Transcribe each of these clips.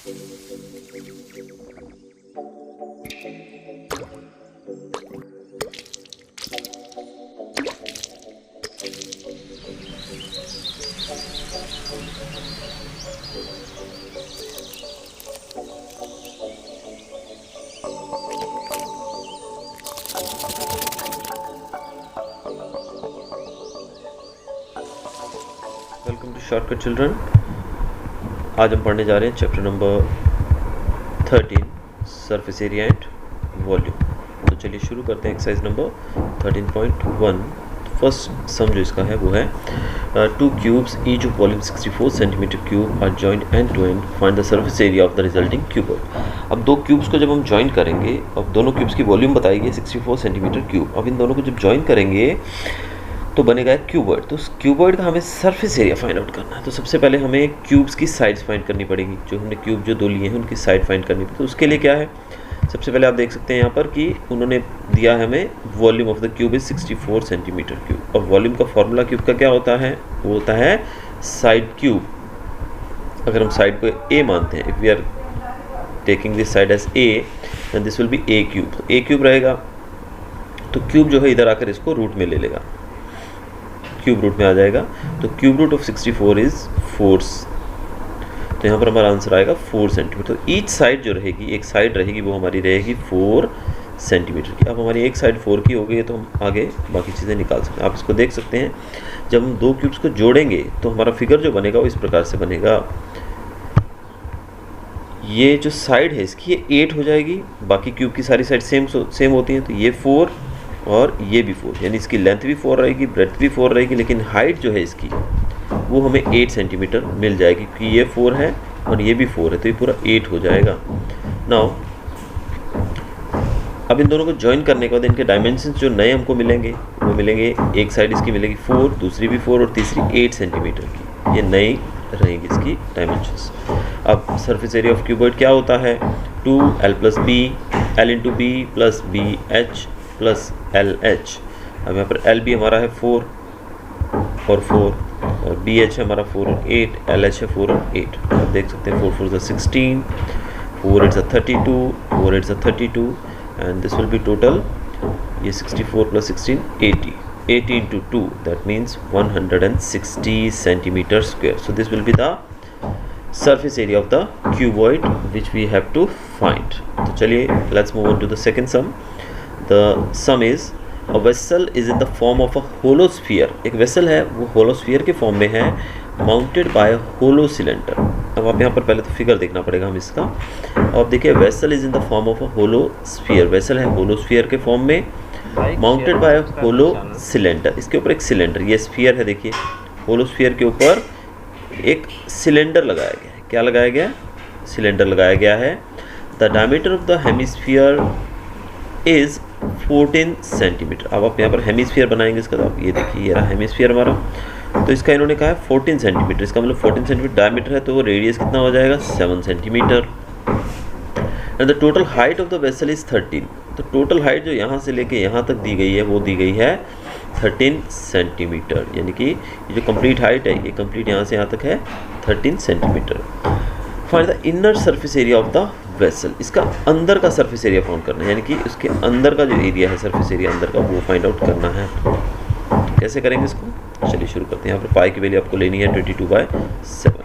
Welcome two shortcut children. आज हम पढ़ने जा रहे हैं chapter number 13 surface area and volume. तो चलिए शुरू करते हैं एक्सरसाइज नंबर 13.1। फर्स्ट सम जो इसका है वो है two cubes each of volume 64 centimetre cube are joint end to end, find the surface area of the resulting cuboid. अब दो क्यूब्स को जब हम जॉइन करेंगे, अब दोनों क्यूब्स की वॉल्यूम बताएगी 64 सेंटीमीटर क्यूब। अब इन दोनों को जब जॉइन करेंगे तो बनेगा एक क्यूबॉइड। तो उस क्यूबॉइड का हमें सरफेस एरिया फाइंड आउट करना है। तो सबसे पहले हमें क्यूब्स की साइड्स फाइंड करनी पड़ेगी। जो हमने क्यूब जो दो लिए हैं उनकी साइड फाइंड करनी पड़ेगी। तो उसके लिए क्या है, सबसे पहले आप देख सकते हैं यहाँ पर कि उन्होंने दिया है हमें volume of the cube is 64 centimetre cube. और वॉल्यूम का फॉर्मूला क्यूब का क्या होता है, वो होता है साइड क्यूब। अगर हम साइड को ए मानते हैं, if we are taking this side as a then this will be a cube. तो ए क्यूब रहेगा, तो क्यूब जो है इधर आकर इसको रूट में ले लेगा, क्यूब रूट में आ जाएगा। तो क्यूब रूट ऑफ 64 इज 4। तो यहाँ पर हमारा आंसर आएगा 4 सेंटीमीटर। तो ईच साइड जो रहेगी, एक साइड रहेगी वो हमारी रहेगी 4 सेंटीमीटर की। अब हमारी एक साइड 4 की हो गई है तो हम आगे बाकी चीज़ें निकाल सकते हैं। आप इसको देख सकते हैं, जब हम दो क्यूब्स को जोड़ेंगे तो हमारा फिगर जो बनेगा वो इस प्रकार से बनेगा। ये जो साइड है इसकी ये 8 हो जाएगी, बाकी क्यूब की सारी साइड सेम होती हैं। तो ये 4 और ये भी 4, यानी इसकी लेंथ भी 4 रहेगी, ब्रेड्थ भी 4 रहेगी, लेकिन हाइट जो है इसकी वो हमें 8 सेंटीमीटर मिल जाएगी, क्योंकि ये 4 है और ये भी 4 है, तो ये पूरा 8 हो जाएगा। नाउ अब इन दोनों को ज्वाइन करने के बाद इनके डायमेंशंस जो नए हमको मिलेंगे वो मिलेंगे, एक साइड इसकी मिलेगी 4, दूसरी भी 4 और तीसरी 8 सेंटीमीटर की। ये नई रहेंगी इसकी डायमेंशंस। अब सरफेस एरिया ऑफ क्यूबॉइड क्या होता है, 2l + b, l × b + bh + LH। अब यहाँ पर LB हमारा है 4 और 4 और BH है हमारा 4 और 8, LH है 4 और 8। आप देख सकते हैं 4 4 is 16, 4 8 is 32, 4 8 is 32 and this will be total, ये 64 + 16 80, 80 × 2 that means 160 centimeter square. So this will be the surface area of the cuboid which we have to find. तो चलिए let's move on to the second sum. The sum is a vessel is in the form of a hollow sphere. एक vessel है वो hollow sphere के form में है, mounted by a hollow cylinder. अब आप यहाँ पर पहले तो फिगर देखना पड़ेगा हम इसका। अब देखिए vessel is in the form of a hollow sphere, vessel है hollow sphere के फॉर्म में, mounted by a hollow cylinder. इसके ऊपर एक सिलेंडर, ये स्फीयर है, देखिए hollow sphere के ऊपर एक सिलेंडर लगाया गया है। क्या लगाया गया, सिलेंडर लगाया गया है। The diameter of the hemisphere is 14 centimetre. अब आप यहाँ पर हेमिस्फीयर बनाएंगे इसका, तो आप ये देखिए ये रहा हेमिस्फीयर हमारा। तो इसका इन्होंने कहा है 14 सेंटीमीटर, इसका मतलब 14 सेंटीमीटर डायमीटर है, तो रेडियस कितना हो जाएगा 7 centimetre. And the total height of the vessel is 13। तो टोटल हाइट जो यहाँ से लेके यहाँ तक दी गई है वो दी गई है 13 सेंटीमीटर, यानी कि ये जो कंप्लीट हाइट है ये कंप्लीट यहाँ से यहाँ तक है 13 centimetre. Find the inner surface area of the vessel. इसका अंदर का सरफेस एरिया फाउंड करना है, यानी कि उसके अंदर का जो एरिया है सरफेस एरिया अंदर का वो फाइंड आउट करना है। कैसे करेंगे इसको, चलिए शुरू करते हैं। यहाँ पर पाई की वैल्यू आपको लेनी है 22/7।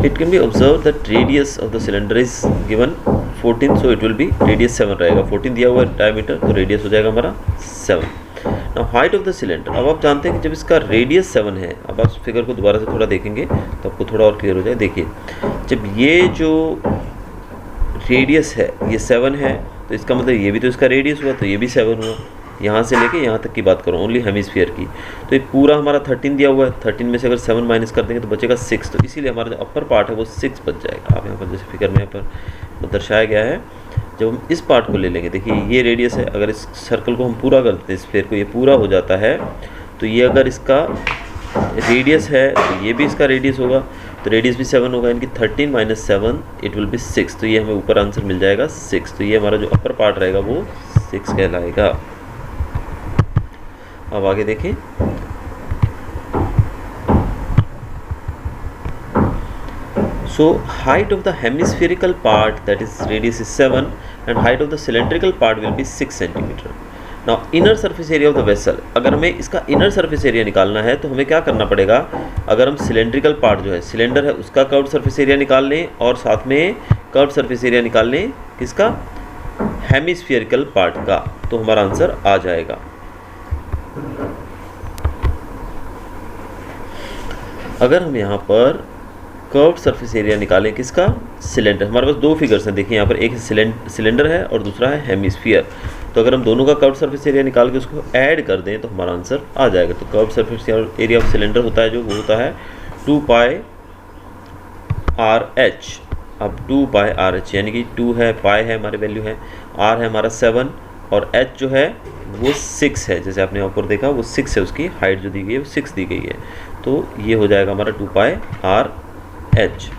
It can be observed that radius of the cylinder is given 14, so it will be radius 7 रहेगा। 14 दिया हुआ है डायमीटर, तो रेडियस हो जाएगा हमारा 7। Now height of the cylinder, अब आप जानते हैं कि जब इसका रेडियस 7 है, अब आप फिगर को दोबारा से थोड़ा देखेंगे तो आपको थोड़ा और क्लियर हो जाए। देखिए जब ये जो रेडियस है ये 7 है, तो इसका मतलब ये भी तो इसका रेडियस हुआ, तो ये भी 7 हुआ। यहाँ से लेके यहाँ तक की बात करूँ ओनली हेमिस्फीयर की, तो ये पूरा हमारा 13 दिया हुआ है। 13 में से अगर 7 माइनस कर देंगे तो बचेगा 6, तो इसीलिए हमारा जो अपर पार्ट है वो 6 बच जाएगा। आप यहाँ पर जैसे फिगर में यहाँ पर दर्शाया गया है, जब हम इस पार्ट को ले लेंगे, देखिए ये रेडियस है, अगर इस सर्कल को हम पूरा कर देते हैं, स्फीयर को ये पूरा हो जाता है, तो ये अगर इसका रेडियस है तो ये भी इसका रेडियस होगा, तो रेडियस भी 7 होगा, इनकी 13 - 7 इट विल बी 6, तो ये हमें ऊपर आंसर मिल जाएगा 6। तो ये हमारा जो अपर पार्ट रहेगा वो 6 कहलाएगा। अब आगे देखें, so height of the hemispherical part, that is radius is 7 and height of the cylindrical part will be 6 centimeter. Now inner surface area of the vessel, अगर हमें इसका inner surface area निकालना है तो हमें क्या करना पड़ेगा, अगर हम cylindrical part जो है सिलेंडर है उसका कर्व्ड surface area निकाल लें और साथ में कर्व्ड surface area निकाल लें किसका, हेमिस्फेरिकल पार्ट का, तो हमारा आंसर आ जाएगा। अगर हम यहाँ पर कर्व्ड सरफेस एरिया निकालें किसका, सिलेंडर, हमारे पास दो फिगर्स हैं, देखिए यहाँ पर एक सिलेंडर है और दूसरा है हेमिस्फीयर, तो अगर हम दोनों का कर्व्ड सरफेस एरिया निकाल के उसको ऐड कर दें तो हमारा आंसर आ जाएगा। तो curved surface area of cylinder होता है जो, वो होता है 2 पाई आर एच। अब 2 पाई आर एच यानी कि 2 है, पाई है हमारे वैल्यू है, आर है हमारा 7 और एच जो है वो 6 है, जैसे आपने ऊपर देखा वो 6 है, उसकी हाइट जो दी गई है वो 6 दी गई है, तो ये हो जाएगा हमारा 2 पाई आर एच।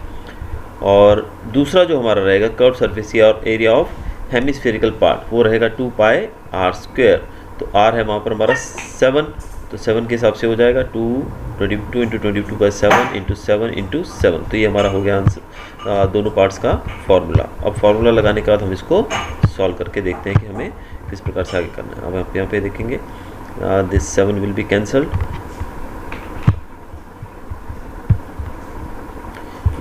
और दूसरा जो हमारा रहेगा curved surface area of hemispherical part, वो रहेगा 2 पाई आर स्क्वायर, तो आर है वहाँ पर हमारा 7, तो 7 के हिसाब से हो जाएगा 22 इंटू 22/7 इंटू 7 इंटू 7, तो ये हमारा हो गया आंसर दोनों पार्ट्स का फॉर्मूला। अब फॉर्मूला लगाने के बाद हम इसको सॉल्व करके देखते हैं कि हमें किस प्रकार से आगे करना है। अब आप यहाँ पे देखेंगे दिस 7 विल बी कैंसल्ड,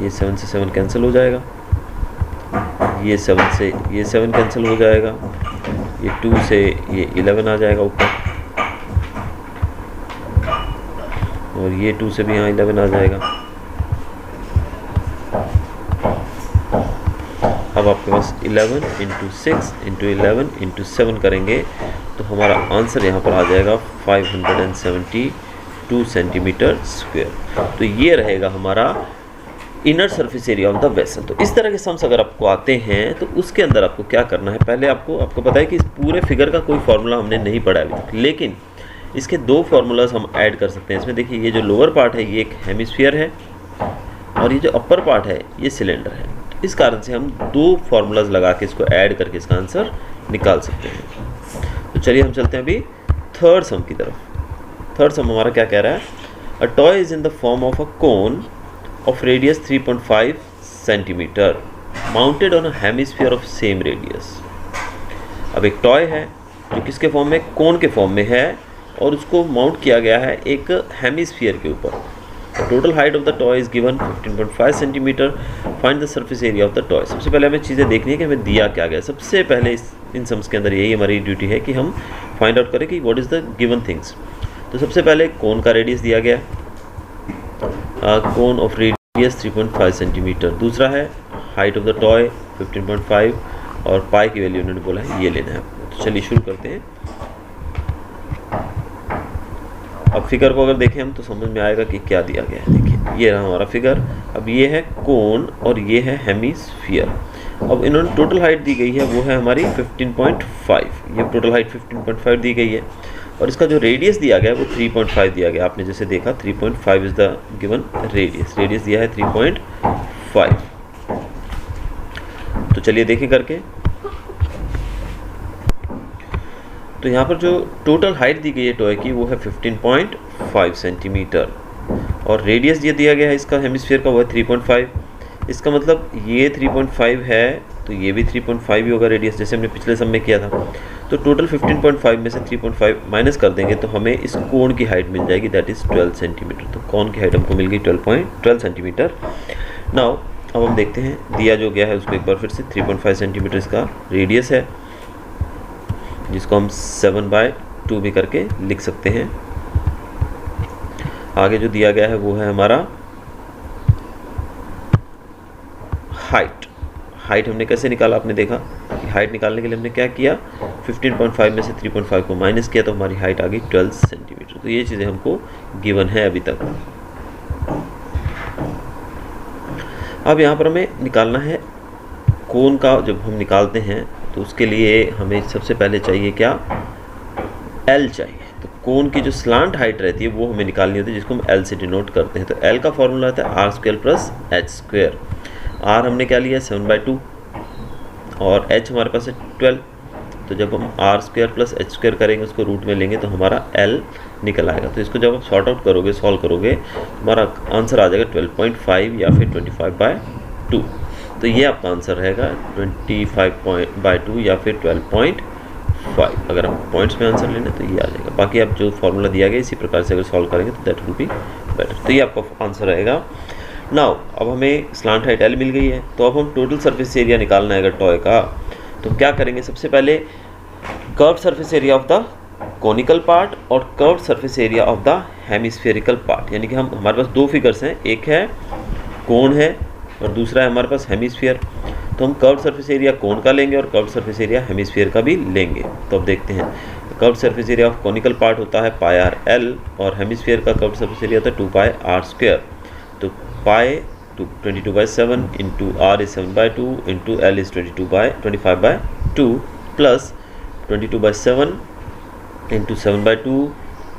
ये 7 से 7 कैंसिल हो जाएगा, ये 7 से ये 7 कैंसिल हो जाएगा, ये 2 से ये 11 आ जाएगा ऊपर, और ये 2 से भी यहाँ 11 आ जाएगा। अब आपके पास 11 इंटू 6 इंटू 11 इंटू 7 करेंगे तो हमारा आंसर यहाँ पर आ जाएगा 572 सेंटीमीटर स्क्वायर। तो ये रहेगा हमारा inner surface area of the vessel. तो इस तरह के सम्स अगर आपको आते हैं तो उसके अंदर आपको क्या करना है, पहले आपको पता है कि इस पूरे फिगर का कोई फार्मूला हमने नहीं पढ़ा अभी तक, लेकिन इसके दो फार्मूलाज हम ऐड कर सकते हैं इसमें। देखिए ये जो लोअर पार्ट है ये एक हेमिस्फीयर है और ये जो अपर पार्ट है ये सिलेंडर है, इस कारण से हम दो फार्मूलाज लगा के इसको ऐड करके इसका आंसर निकाल सकते हैं। तो चलिए हम चलते हैं अभी थर्ड सम की तरफ। थर्ड सम हमारा क्या कह रहा है, a toy is in the form of a cone of radius 3.5 centimeter mounted on a hemisphere of same radius। अब एक टॉय है जो किसके फॉर्म में, कोन के फॉर्म में है और उसको माउंट किया गया है एक हेमिस्फीयर के ऊपर। Total height of the toy is given 15.5 centimetre, find the surface area of the toy. सबसे पहले हमें चीज़ें देखनी है कि हमें दिया क्या गया। सबसे पहले इन सम्स के अंदर यही हमारी ड्यूटी है कि हम फाइंड आउट करें कि what is the given things. तो सबसे पहले कोन का रेडियस दिया गया, कोन ऑफ रेडियस 3.5 सेंटीमीटर। दूसरा है हाइट ऑफ द टॉय 15.5 और पाई की वैल्यू उन्होंने बोला है ये लेना है आपको। तो चलिए शुरू करते हैं। अब फिगर को अगर देखें हम तो समझ में आएगा कि क्या दिया गया है। देखिए ये रहा हमारा फिगर, अब ये है कोन और ये है हेमिस्फीयर। अब इन्होंने टोटल हाइट दी गई है वो है हमारी 15.5, ये टोटल हाइट 15.5 दी गई है और इसका जो रेडियस दिया गया है वो 3.5 दिया गया। आपने जैसे देखा 3.5 इज द गिवन रेडियस दिया है 3.5। तो चलिए देखें करके। तो यहाँ पर जो टोटल हाइट दी गई है टॉय की वो है 15.5 सेंटीमीटर और रेडियस ये दिया गया है इसका हेमिस्फीयर का वो है 3.5। इसका मतलब ये 3.5 है तो ये भी 3.5 ही होगा रेडियस, जैसे हमने पिछले सम में किया था। तो टोटल 15.5 में से 3.5 माइनस कर देंगे तो हमें इस कोण की हाइट मिल जाएगी, दैट इज़ 12 सेंटीमीटर। तो कोण की हाइट हमको मिल गई 12 सेंटीमीटर। नाउ अब हम देखते हैं दिया जो गया है उसको एक बार फिर से। 3.5 सेंटीमीटर इसका रेडियस है जिसको हम 7/2 भी करके लिख सकते हैं। आगे जो दिया गया है वो है हमारा हाइट हमने कैसे निकाला, आपने देखा कि हाइट निकालने के लिए हमने क्या किया, 15.5 में से 3.5 को माइनस किया तो हमारी हाइट आ गई 12 सेंटीमीटर। तो ये चीज़ें हमको गिवन है अभी तक। अब यहाँ पर हमें निकालना है कोण का। जब हम निकालते हैं तो उसके लिए हमें सबसे पहले चाहिए क्या, एल चाहिए। तो कोण की जो स्लांट हाइट रहती है वो हमें निकालनी होती है जिसको हम एल से डिनोट करते हैं। तो एल का फॉर्मूला आता है r² प्लस h²। आर हमने क्या लिया 7/2 और h हमारे पास है 12। तो जब हम r square plus h square करेंगे, उसको रूट में लेंगे तो हमारा एल निकल आएगा। तो इसको जब आप सॉर्ट आउट करोगे, सॉल्व करोगे, हमारा आंसर आ जाएगा 12.5 या फिर 25/2। तो ये आपका आंसर रहेगा 25/2 या फिर 12.5। अगर हम पॉइंट्स में आंसर लेना तो ये आ जाएगा। बाकी आप जो फॉर्मूला दिया गया इसी प्रकार से अगर सॉल्व करेंगे तो दैट विल बी बेटर। तो ये आपका आंसर रहेगा। नाउ अब हमें स्लांट हाइट एल मिल गई है, तो अब हम टोटल सरफेस एरिया निकालना है अगर टॉय का, तो क्या करेंगे, सबसे पहले curved surface area of the conical part और curved surface area of the hemispherical part, यानी कि हमारे पास दो फिगर्स हैं, एक है कोन है और दूसरा है हमारे पास हेमिस्फीयर। तो हम कर्व्ड सरफेस एरिया कोन का लेंगे और कर्व्ड सरफेस एरिया हेमिस्फीयर का भी लेंगे। तो अब देखते हैं, curved surface area of conical part होता है पाई आर एल और हेमिस्फीयर का कर्व्ड सरफेस एरिया होता है 2 πr स्क्वायर। तो pi 22/7 into r is 7/2 into l is 25/2 plus 22/7 into 7/2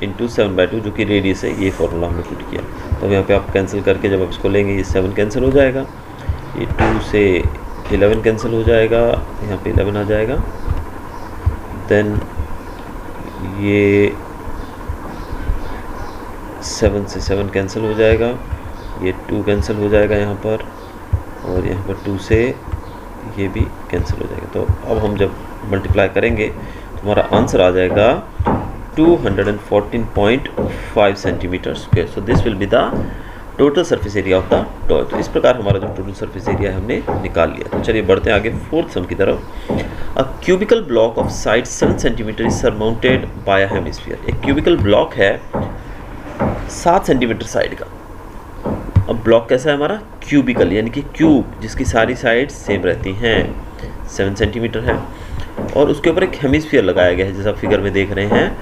into 7/2 जो कि रेडियस है, ये फॉर्मूला हमने पुट किया। तो यहाँ पे आप कैंसिल करके जब आप इसको लेंगे, ये 7 कैंसिल हो जाएगा, ये 2 से 11 कैंसिल हो जाएगा, यहाँ पे 11 आ जाएगा, देन ये 7 से 7 कैंसिल हो जाएगा, ये 2 कैंसिल हो जाएगा यहाँ पर, और यहाँ पर 2 से ये भी कैंसिल हो जाएगा। तो अब हम जब मल्टीप्लाई करेंगे तो हमारा आंसर आ जाएगा 214.5 centimetre square. So this will be the total surface area of the toy. तो इस प्रकार हमारा जो टोटल सरफेस एरिया है हमने निकाल लिया। तो चलिए बढ़ते हैं आगे फोर्थ सम की तरफ। A cubical block of side 7 centimetre is surmounted by a hemisphere. एक क्यूबिकल ब्लॉक है 7 सेंटीमीटर साइड का। अब ब्लॉक कैसा है हमारा, क्यूबिकल, यानी कि क्यूब जिसकी सारी साइड सेम रहती हैं, 7 सेंटीमीटर है, और उसके ऊपर एक हेमिस्फीयर लगाया गया है जैसा फिगर में देख रहे हैं,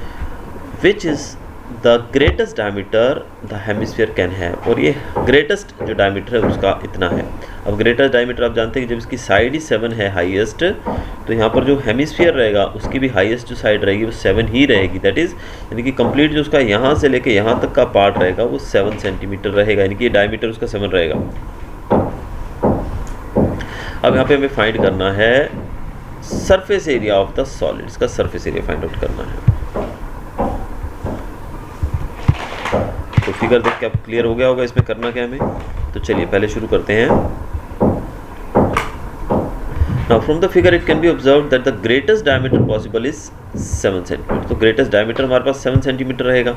which is the greatest diameter the hemisphere can have. और ये ग्रेटेस्ट जो डायमीटर है उसका इतना है। अब ग्रेटेस्ट डायमीटर आप जानते हैं कि जब इसकी साइड ही 7 है हाईएस्ट, तो यहाँ पर जो हेमिस्फीयर रहेगा उसकी भी हाईएस्ट जो साइड रहेगी वो 7 ही रहेगी। दैट इज़ यानी कि कंप्लीट जो उसका यहाँ से लेके यहाँ तक का पार्ट रहेगा वो 7 सेंटीमीटर रहेगा, यानी कि डायमीटर उसका 7 रहेगा। अब यहाँ पे हमें फाइंड करना है surface area of the solid. इसका सरफेस एरिया फाइंड आउट करना है। तो फिगर देख के अब क्लियर हो गया होगा इसमें करना क्या हमें। तो चलिए पहले शुरू करते हैं। Now from the figure it can be observed that the greatest diameter possible is 7 centimetre. तो ग्रेटेस्ट डायमीटर हमारे पास 7 सेंटीमीटर रहेगा।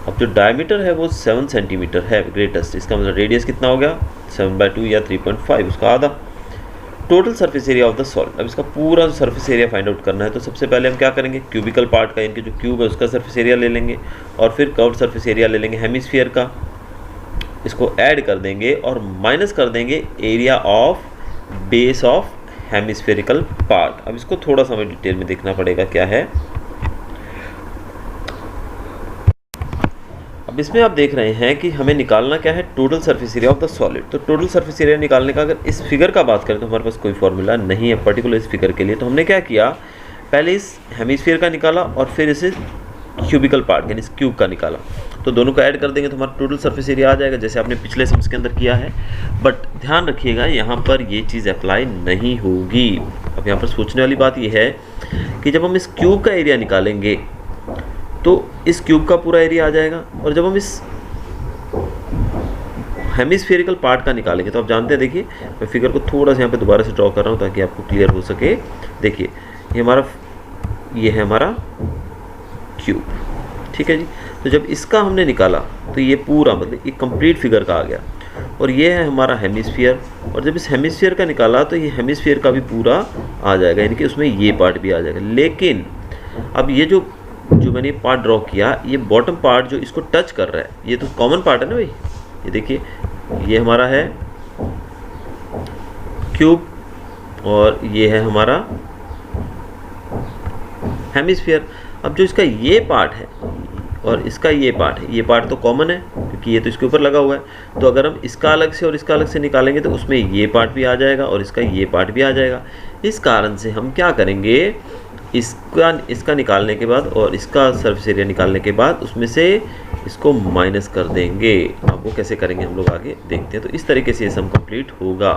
अब जो डायमीटर है वो 7 सेंटीमीटर है ग्रेटेस्ट, इसका मतलब रेडियस कितना हो गया 7/2 या 3.5, उसका आधा। Total surface area of the solid. अब इसका पूरा सरफेस एरिया फाइंड आउट करना है। तो सबसे पहले हम क्या करेंगे, क्यूबिकल पार्ट का, इनके जो क्यूब है उसका सरफेस एरिया ले लेंगे, और फिर कर्व्ड सरफेस एरिया ले लेंगे हेमिस्फीयर का, इसको ऐड कर देंगे और माइनस कर देंगे area of base of hemispherical part. अब इसको थोड़ा सा हमें डिटेल में देखना पड़ेगा क्या है। अब इसमें आप देख रहे हैं कि हमें निकालना क्या है, total surface area of the solid. तो टोटल सरफेस एरिया निकालने का अगर इस फिगर का बात करें तो हमारे पास कोई फॉर्मूला नहीं है पर्टिकुलर इस फिगर के लिए। तो हमने क्या किया, पहले इस हेमिस्फीयर का निकाला और फिर इसे क्यूबिकल पार्ट यानी इस क्यूब का निकाला। तो दोनों को ऐड कर देंगे तो हमारा टोटल सरफेस एरिया आ जाएगा, जैसे आपने पिछले सम्स के अंदर किया है। बट ध्यान रखिएगा यहाँ पर ये चीज़ अप्लाई नहीं होगी। अब यहाँ पर सोचने वाली बात ये है कि जब हम इस क्यूब का एरिया निकालेंगे तो इस क्यूब का पूरा एरिया आ जाएगा, और जब हम इस हेमिस्फेरिकल पार्ट का निकालेंगे तो आप जानते हैं, देखिए मैं फिगर को थोड़ा सा यहाँ पे दोबारा से ड्रॉ कर रहा हूँ ताकि आपको क्लियर हो सके। देखिए ये है हमारा क्यूब, ठीक है जी। तो जब इसका हमने निकाला तो ये पूरा मतलब एक कंप्लीट फिगर का आ गया, और ये है हमारा हेमिस्फीयर, और जब इस हेमिस्फीयर का निकाला तो ये हेमिस्फीयर का भी पूरा आ जाएगा, यानी कि उसमें ये पार्ट भी आ जाएगा। लेकिन अब ये जो मैंने पार्ट ड्रॉ किया, ये बॉटम पार्ट जो इसको टच कर रहा है, ये तो कॉमन पार्ट है ना भाई। ये देखिए ये हमारा है क्यूब और ये है हमारा हेमिस्फीयर। अब जो इसका ये पार्ट है और इसका ये पार्ट है, ये पार्ट तो कॉमन है क्योंकि ये तो इसके ऊपर लगा हुआ है। तो अगर हम इसका अलग से और इसका अलग से निकालेंगे तो उसमें ये पार्ट भी आ जाएगा और इसका ये पार्ट भी आ जाएगा। इस कारण से हम क्या करेंगे, इसका निकालने के बाद और इसका सरफेस एरिया निकालने के बाद उसमें से इसको माइनस कर देंगे। अब वो कैसे करेंगे हम लोग आगे देखते हैं। तो इस तरीके से ये सम कंप्लीट होगा।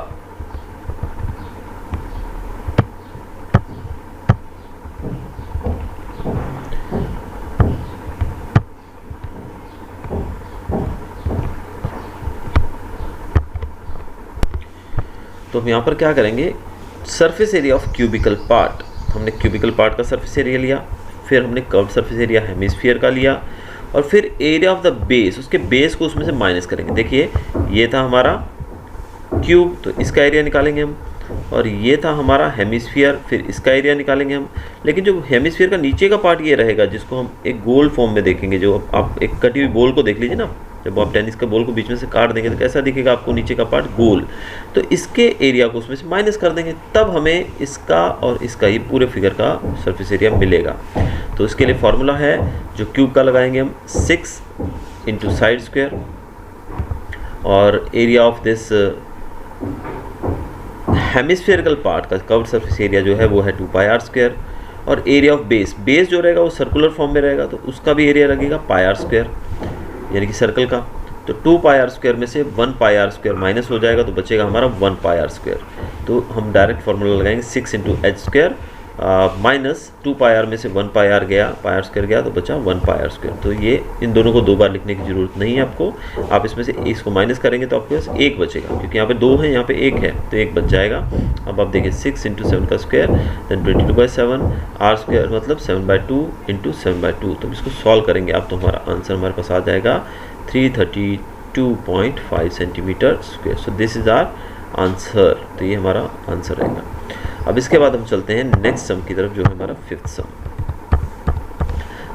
तो हम यहाँ पर क्या करेंगे, surface area of cubicle part, हमने क्यूबिकल पार्ट का सरफेस एरिया लिया, फिर हमने कर्व सरफेस एरिया हेमिस्फीयर का लिया, और फिर एरिया ऑफ द बेस, उसके बेस को उसमें से माइनस करेंगे। देखिए ये था हमारा क्यूब, तो इसका एरिया निकालेंगे हम, और ये था हमारा हेमिस्फीयर, फिर इसका एरिया निकालेंगे हम। लेकिन जो हेमिस्फीयर का नीचे का पार्ट ये रहेगा, जिसको हम एक गोल फॉर्म में देखेंगे, जो आप एक कटी हुई बॉल को देख लीजिए ना, जब आप टेनिस का बॉल को बीच में से काट देंगे तो कैसा दिखेगा आपको नीचे का पार्ट, गोल। तो इसके एरिया को उसमें से माइनस कर देंगे, तब हमें इसका और इसका ये पूरे फिगर का सरफेस एरिया मिलेगा। तो इसके लिए फॉर्मूला है, जो क्यूब का लगाएंगे हम 6 इंटू साइड स्क्वायर, और area of this hemispherical part का कर्व्ड सरफेस एरिया जो है वो है 2 पाई आर स्क्वायर, और एरिया ऑफ बेस, बेस जो रहेगा वो सर्कुलर फॉर्म में रहेगा, तो उसका भी एरिया लगेगा पाई आर स्क्वायर, यानी कि सर्कल का। तो 2 पाई आर स्क्वायर में से 1 पाई आर स्क्वायर माइनस हो जाएगा, तो बचेगा हमारा 1 पाई आर स्क्वायर। तो हम डायरेक्ट फार्मूला लगाएंगे 6 into h square minus 2 pi r में से 1 पाई आर गया, पाई आर स्क्वायर गया, तो बचा 1 पाई आर स्क्वायर। तो ये इन दोनों को 2 बार लिखने की जरूरत नहीं है आपको, आप इसमें से इसको माइनस करेंगे तो आपके पास 1 बचेगा, क्योंकि यहाँ पे 2 है, यहाँ पे 1 है, तो 1 बच जाएगा। अब आप देखिए 6 इंटू 7 का स्क्वायर, देन 22/7 आर स्क्वायर मतलब 7/2 इंटू 7/2। तो इसको सॉल्व करेंगे आप, तो हमारा आंसर हमारे पास आ जाएगा 332.5 centimetre square. So this is our answer, तो ये हमारा आंसर रहेगा। अब इसके बाद हम चलते हैं नेक्स्ट सम की तरफ, जो है हमारा 5th some.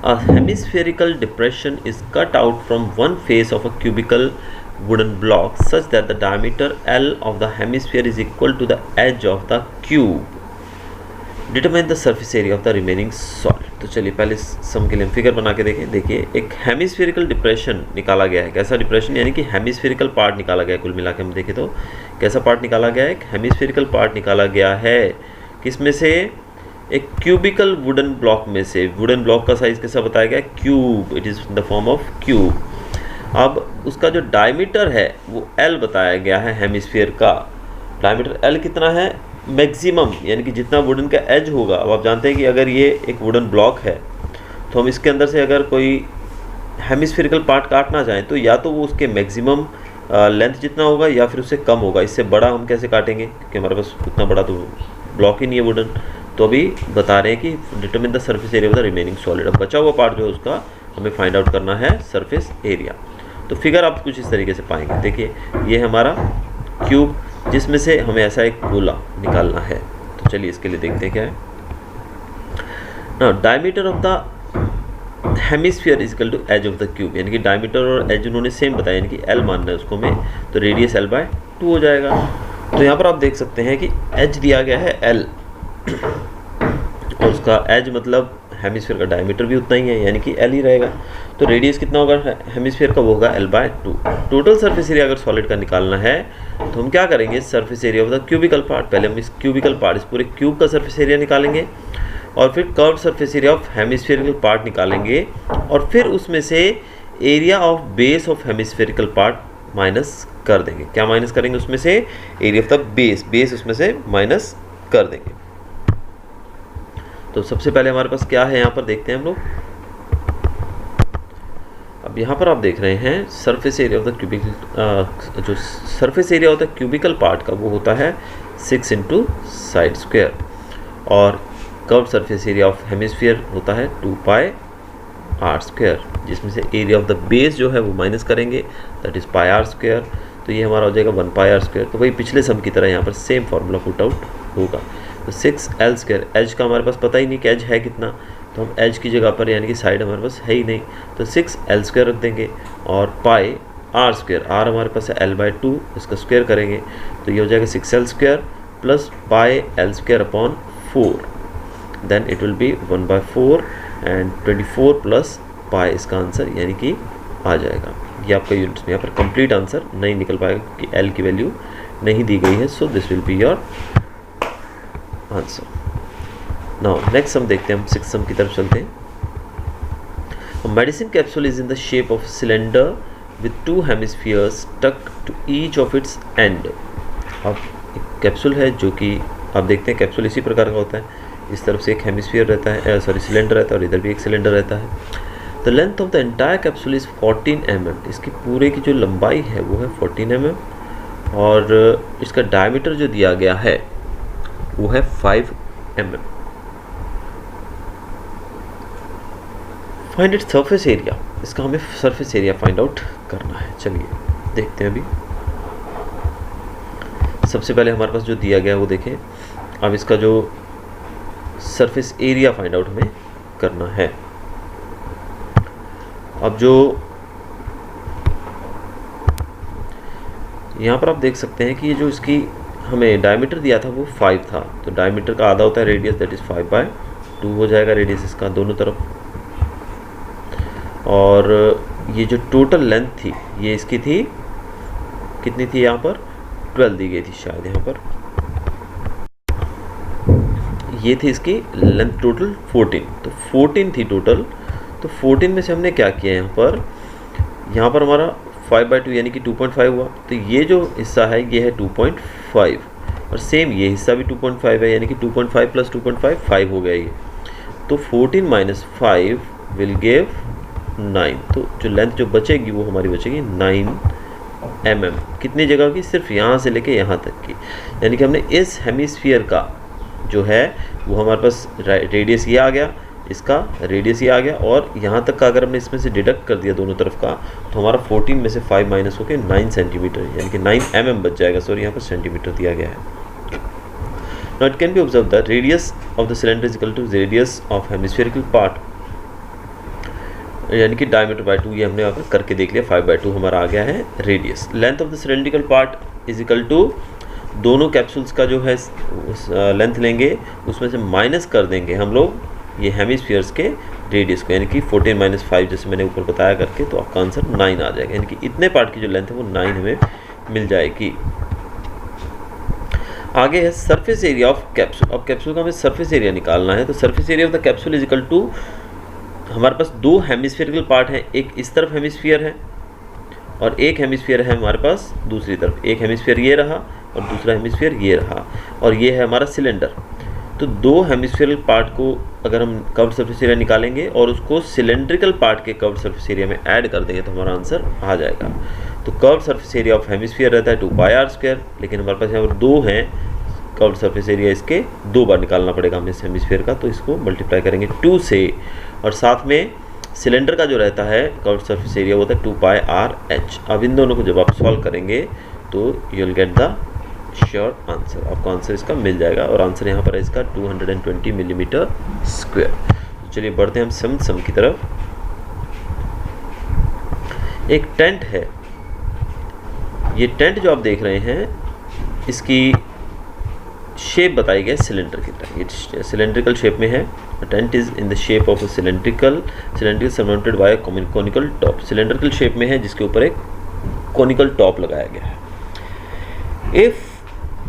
A hemispherical depression is cut out from one face of a cubical wooden block such that the diameter L of the hemisphere is equal to the edge of the cube. Determine the surface area of the remaining solid. तो चलिए पहले इस सम के लिए हम figure बना के देखें। देखिए एक हेमिस्फेरिकल डिप्रेशन निकाला गया है। कैसा डिप्रेशन, यानी कि हेमिस्फेरिकल पार्ट निकाला गया है। कुल मिला के हम देखें तो कैसा पार्ट निकाला गया है, एक हेमिस्फेरिकल पार्ट निकाला गया है। किसमें से, एक क्यूबिकल वुडन ब्लॉक में से। वुडन ब्लॉक का साइज कैसा बताया गया है, cube, it is in the form of cube. अब उसका जो डायमीटर है वो L बताया गया है हेमिस्फीयर का। डायमीटर L कितना है, मैक्सिमम, यानी कि जितना वुडन का एज होगा। अब आप जानते हैं कि अगर ये एक वुडन ब्लॉक है तो हम इसके अंदर से अगर कोई हेमिस्फेरिकल पार्ट काटना चाहें तो या तो वो उसके मैक्सिमम लेंथ जितना होगा या फिर उससे कम होगा। इससे बड़ा हम कैसे काटेंगे, क्योंकि हमारे पास उतना बड़ा तो ब्लॉक ही नहीं है वुडन। तो अभी बता रहे हैं कि determine the surface area of the remaining solid. अब बचा हुआ पार्ट जो है उसका हमें फाइंड आउट करना है सरफेस एरिया। तो फिगर आप कुछ इस तरीके से पाएंगे। देखिए ये हमारा क्यूब, जिसमें से हमें ऐसा एक गोला निकालना है। तो चलिए इसके लिए देखते हैं क्या है ना। Diameter of the hemisphere is equal to edge of the cube, यानी कि डायमीटर और एज उन्होंने सेम बताया, यानी कि L मानना है उसको में, तो रेडियस L/2 हो जाएगा। तो यहाँ पर आप देख सकते हैं कि एज दिया गया है L और उसका एज मतलब हेमिस्फीयर का डायमीटर भी उतना ही है, यानी कि L ही रहेगा। तो रेडियस कितना होगा हेमिस्फीयर का, वो होगा L/2। टोटल सरफेस एरिया अगर सॉलिड का निकालना है तो हम क्या करेंगे, surface area of the cubical part, पहले हम इस क्यूबिकल पार्ट, इस पूरे क्यूब का सरफेस एरिया निकालेंगे, और फिर curve surface area of hemispherical part निकालेंगे, और फिर उसमें से area of base of hemispherical part minus कर देंगे। क्या माइनस करेंगे उसमें से, area of the base, base उसमें से माइनस कर देंगे। तो सबसे पहले हमारे पास क्या है, यहाँ पर देखते हैं हम लोग। अब यहाँ पर आप देख रहे हैं surface area of the cubical, जो सरफेस एरिया होता है क्यूबिकल पार्ट का वो होता है 6 इंटू साइड स्क्वायर, और curve surface area of hemisphere होता है 2 पाई आर स्क्वायर, जिसमें से एरिया ऑफ द बेस जो है वो माइनस करेंगे, that is pi R square. तो ये हमारा हो जाएगा 1 पाई आर स्क्वायर। तो वही पिछले सम की तरह यहाँ पर सेम फार्मूला पुट आउट होगा। तो 6L स्क्वायर, एज का हमारे पास पता ही नहीं कि एज है कितना, तो हम एज की जगह पर, यानी कि साइड हमारे पास है ही नहीं, तो 6L स्क्वायर रख देंगे, और पाई आर स्क्वायर, आर हमारे पास है L/2, इसका स्क्वायर करेंगे तो ये हो जाएगा 6L square plus pi L square upon 4, then it will be 1/4 and 24 plus pi इसका आंसर, यानी कि आ जाएगा। ये आपका यूनिट्स में यहाँ पर कंप्लीट आंसर नहीं निकल पाएगा क्योंकि L की वैल्यू नहीं दी गई है। So this will be your answer. Now next हम देखते हैं, हम 6th सम की तरफ चलते हैं। Medicine capsule is in the shape of cylinder with 2 hemispheres stuck to each of its end. अब एक कैप्सूल है जो कि आप देखते हैं कैप्सूल इसी प्रकार का होता है, इस तरफ से एक हेमिस्फीयर रहता है, सिलेंडर रहता है, और इधर भी एक सिलेंडर रहता है। The length of the entire capsule is 14 mm, इसकी पूरे की जो लंबाई है वो है 14 mm, और इसका डायमीटर जो दिया गया है वो है 5 mm। Find it surface area, इसका हमें सरफेस एरिया फाइंड आउट करना है। चलिए देखते हैं। अभी सबसे पहले हमारे पास जो दिया गया है वो देखें। अब इसका जो सरफेस एरिया फाइंड आउट हमें करना है। अब जो यहाँ पर आप देख सकते हैं कि ये जो इसकी हमें डायमीटर दिया था वो 5 था, तो डायमीटर का आधा होता है रेडियस, दैट इज़ 5/2 हो जाएगा रेडियस इसका दोनों तरफ। और ये जो टोटल लेंथ थी ये इसकी थी, कितनी थी यहाँ पर 12 दी गई थी शायद यहाँ पर, ये थी इसकी लेंथ टोटल 14, तो 14 थी टोटल। तो 14 में से हमने क्या किया यहाँ पर हमारा 5/2 यानी कि 2.5 हुआ, तो ये जो हिस्सा है ये है 2.5 और सेम ये हिस्सा भी 2.5 है, यानी कि 2.5 + 2.5 5 हो गया ये। तो 14 - 5 विल गिव 9, तो जो लेंथ जो बचेगी वो हमारी बचेगी 9 mm। कितनी जगह की, सिर्फ यहाँ से लेके यहाँ तक की, यानी कि हमने इस हेमिस्फीयर का जो है वो हमारे पास रेडियस ये आ गया, इसका रेडियस ये आ गया, और यहाँ तक का अगर हमने इसमें से डिडक्ट कर दिया दोनों तरफ का, तो हमारा 14 में से 5 माइनस होकर 9 सेंटीमीटर यानी कि 9 mm बच जाएगा। सॉरी यहाँ पर सेंटीमीटर दिया गया है। Now it can be observe the radius of the cylinder is equal to radius of hemispherical part, यानी कि डायमीटर बाय 2, ये हमने यहाँ पर करके देख लिया। 5/2 हमारा आ गया है radius. Length of the cylindrical part is equal to, दोनों कैप्सूल्स का जो है लेंथ लेंगे, उसमें से माइनस कर देंगे हम लोग ये हेमिस्फीयर्स के रेडियस को, यानी कि 14 - 5 जैसे मैंने ऊपर बताया करके, तो आपका आंसर 9 आ जाएगा, यानी कि इतने पार्ट की जो लेंथ है वो 9 हमें मिल जाएगी। आगे है सरफेस एरिया ऑफ कैप्सूल। अब कैप्सूल का हमें सरफेस एरिया निकालना है, तो surface area of the capsule is equal to, हमारे पास 2 हेमिस्फेरिकल पार्ट हैं, एक इस तरफ हेमिस्फीयर है और एक हेमिस्फीयर है हमारे पास दूसरी तरफ। एक हेमिस्फीयर ये रहा और दूसरा हेमिस्फीयर ये रहा, और ये है हमारा सिलेंडर। तो 2 हेमिस्फीरिकल पार्ट को अगर हम कर्व्ड सरफेस एरिया निकालेंगे और उसको सिलेंड्रिकल पार्ट के कर्व्ड सरफेस एरिया में ऐड कर देंगे तो हमारा आंसर आ जाएगा। तो curved surface area of hemisphere रहता है 2πr², लेकिन हमारे पास यहाँ पर 2 हैं कर्व्ड सरफेस एरिया, इसके 2 बार निकालना पड़ेगा हमें इस हेमिस्फीयर का, तो इसको मल्टीप्लाई करेंगे 2 से, और साथ में सिलेंडर का जो रहता है कर्व्ड सरफेस एरिया वो होता है 2πrh। अब इन दोनों को जब आप सॉल्व करेंगे तो you will get the sure answer, आपको आंसर इसका मिल जाएगा, और आंसर यहाँ पर है इसका 220 mm²। चलिए बढ़ते हैं हम सम की तरफ। एक टेंट है, ये टेंट जो आप देख रहे हैं इसकी शेप बताई गई सिलेंडर की तरह, ये सिलेंड्रिकल शेप में है। Tent is in the shape of a cylindrical surrounded by conical top, cylindrical shape में है जिसके ऊपर एक कॉनिकल टॉप लगाया गया है। If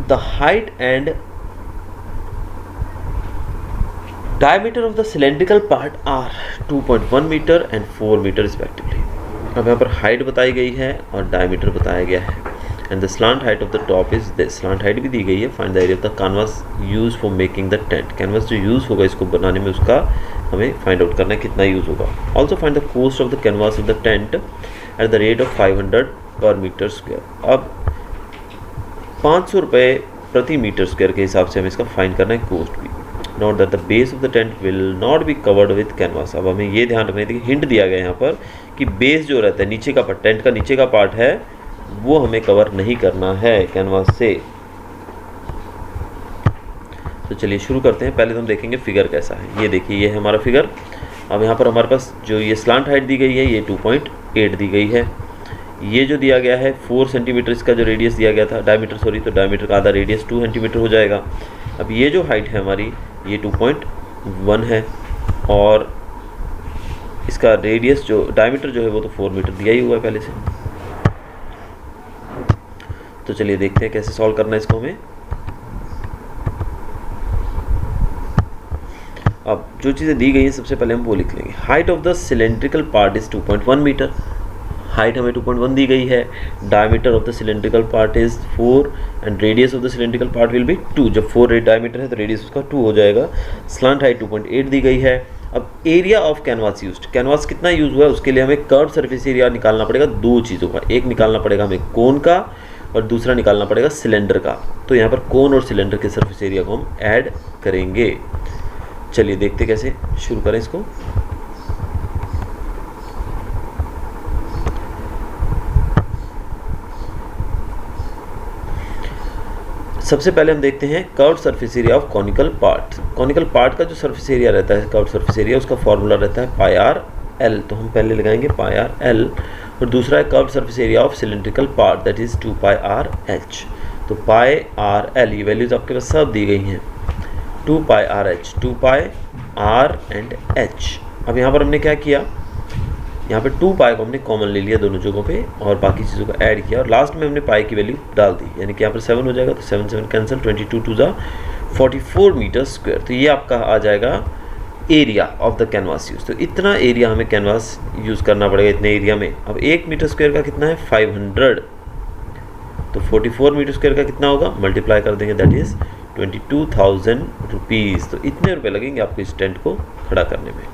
the height and diameter of the cylindrical part are 2.1 meter and 4 meter respectively। अब यहाँ पर हाइट बताई गई है और डायमीटर बताया गया है, and the slant height of the top is this, slant height भी दी गई है। Find the area of the canvas use for making the tent, canvas जो यूज़ होगा इसको बनाने में उसका हमें फाइंड आउट करना है कितना यूज़ होगा। Also find the cost of the canvas of the tent at the rate of 500 per meter²। अब 500 रुपये प्रति मीटर स्क्वायर के हिसाब से हमें इसका फाइंड करना है कॉस्ट भी। Note that the base of the tent will not be covered with canvas. अब हमें ये ध्यान रखना है कि हिंट दिया गया है यहाँ पर कि बेस जो रहता है नीचे का पार्ट, टेंट का नीचे का पार्ट है, वो हमें कवर नहीं करना है कैनवास से। तो चलिए शुरू करते हैं। पहले तो हम देखेंगे फिगर कैसा है। ये देखिए ये है हमारा फिगर। अब यहाँ पर हमारे पास जो ये स्लांट हाइट दी गई है ये 2.8 दी गई है। ये जो दिया गया है 4 सेंटीमीटर इसका जो रेडियस दिया गया था, डायमीटर सॉरी, तो डायमीटर का आधा रेडियस 2 सेंटीमीटर हो जाएगा। अब ये जो हाइट है हमारी ये 2.1 है, और इसका रेडियस जो डायमीटर जो है वो तो 4 मीटर दिया ही हुआ है पहले से। तो चलिए देखते हैं कैसे सॉल्व करना है इसको हमें। अब जो चीज़ें दी गई हैं सबसे पहले हम वो लिख लेंगे। Height of the cylindrical part is 2.1 metre, height हमें 2.1 दी गई है। Diameter of the cylindrical part is 4 and radius of the cylindrical part will be 2। जब 4 डायमीटर है तो रेडियस उसका 2 हो जाएगा। स्लांट हाइट 2.8 दी गई है। अब area of canvas used, canvas कितना यूज हुआ है उसके लिए हमें कर्व सरफेस एरिया निकालना पड़ेगा। दो चीज़ों का, एक निकालना पड़ेगा हमें कोन का और दूसरा निकालना पड़ेगा सिलेंडर का। तो यहाँ पर कोन और सिलेंडर के सरफेस एरिया को हम ऐड करेंगे। चलिए देखते कैसे, शुरू करें इसको। सबसे पहले हम देखते हैं curved surface area of conical part. Conical part का जो सरफेस एरिया रहता है, कर्व्ड सरफेस एरिया, उसका फॉर्मूला रहता है पाई आर एल। तो हम पहले लगाएंगे पाई आर एल। और दूसरा है curved surface area of cylindrical part, that is 2 pi r h. तो पाई आर एल, ये वैल्यूज आपके पास सब दी गई हैं। 2 pi r h, 2 pi r and h. अब यहाँ पर हमने क्या किया, यहाँ पे 2 पाई को हमने कॉमन ले लिया दोनों जगहों पे और बाकी चीज़ों को ऐड किया और लास्ट में हमने पाई की वैल्यू डाल दी, यानी कि यहाँ पर 7 हो जाएगा। तो 7 7 कैंसिल, 22 2 जा 44 मीटर स्क्वायर। तो ये आपका आ जाएगा area of the canvas use. तो इतना एरिया हमें कैनवास यूज़ करना पड़ेगा इतने एरिया में। अब 1 मीटर स्क्वायर का कितना है, 500। तो 44 मीटर स्क्वायर का कितना होगा, मल्टीप्लाई कर देंगे, दैट इज़ 22,000 रुपीज़। तो इतने रुपए लगेंगे आपको इस टेंट को खड़ा करने में।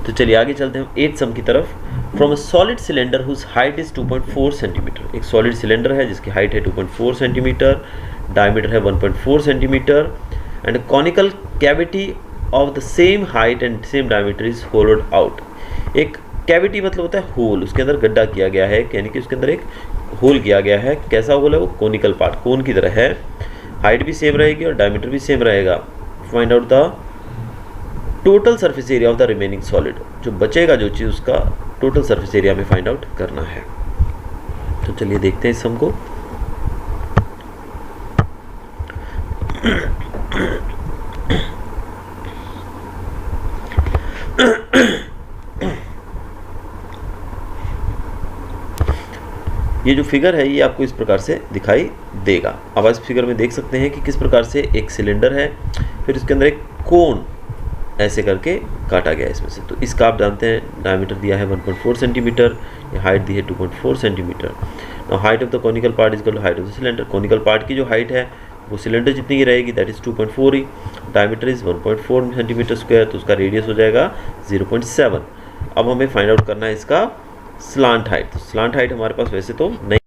तो चलिए आगे चलते हैं 8th सम की तरफ। From a solid cylinder whose height is 2.4 centimetre. एक सॉलिड सिलेंडर है जिसकी हाइट है 2.4 सेंटीमीटर, डायमीटर है 1.4 centimetre and conical cavity of the same height and same diameter is hollowed out. एक कैविटी मतलब होता है होल, उसके अंदर गड्ढा किया गया है, यानी कि उसके अंदर एक होल किया गया है। कैसा होल है वो, कोनिकल पार्ट, कोन की तरह है। हाइट भी सेम रहेगी और डायमीटर भी सेम रहेगा। Find out the total surface area of the remaining solid. जो बचेगा जो चीज़, उसका टोटल सरफेस एरिया में फाइंड आउट करना है। तो चलिए देखते हैं इस सम को। ये जो फिगर है ये आपको इस प्रकार से दिखाई देगा। अब इस फिगर में देख सकते हैं कि किस प्रकार से एक सिलेंडर है, फिर उसके अंदर एक कोन ऐसे करके काटा गया है इसमें से। तो इसका आप जानते हैं डायमीटर दिया है 1.4 सेंटीमीटर, ये हाइट दी है 2.4 centimetre. Now height of the conical part is equal to height of the cylinder. Conical part की जो हाइट है वो सिलेंडर जितनी ही रहेगी, दैट इज 2.4 ही। डायमीटर इज 1.4 सेंटीमीटर स्क्वायर, तो उसका रेडियस हो जाएगा 0.7। अब हमें फाइंड आउट करना है इसका स्लांट हाइट। तो स्लांट हाइट हमारे पास वैसे तो नहीं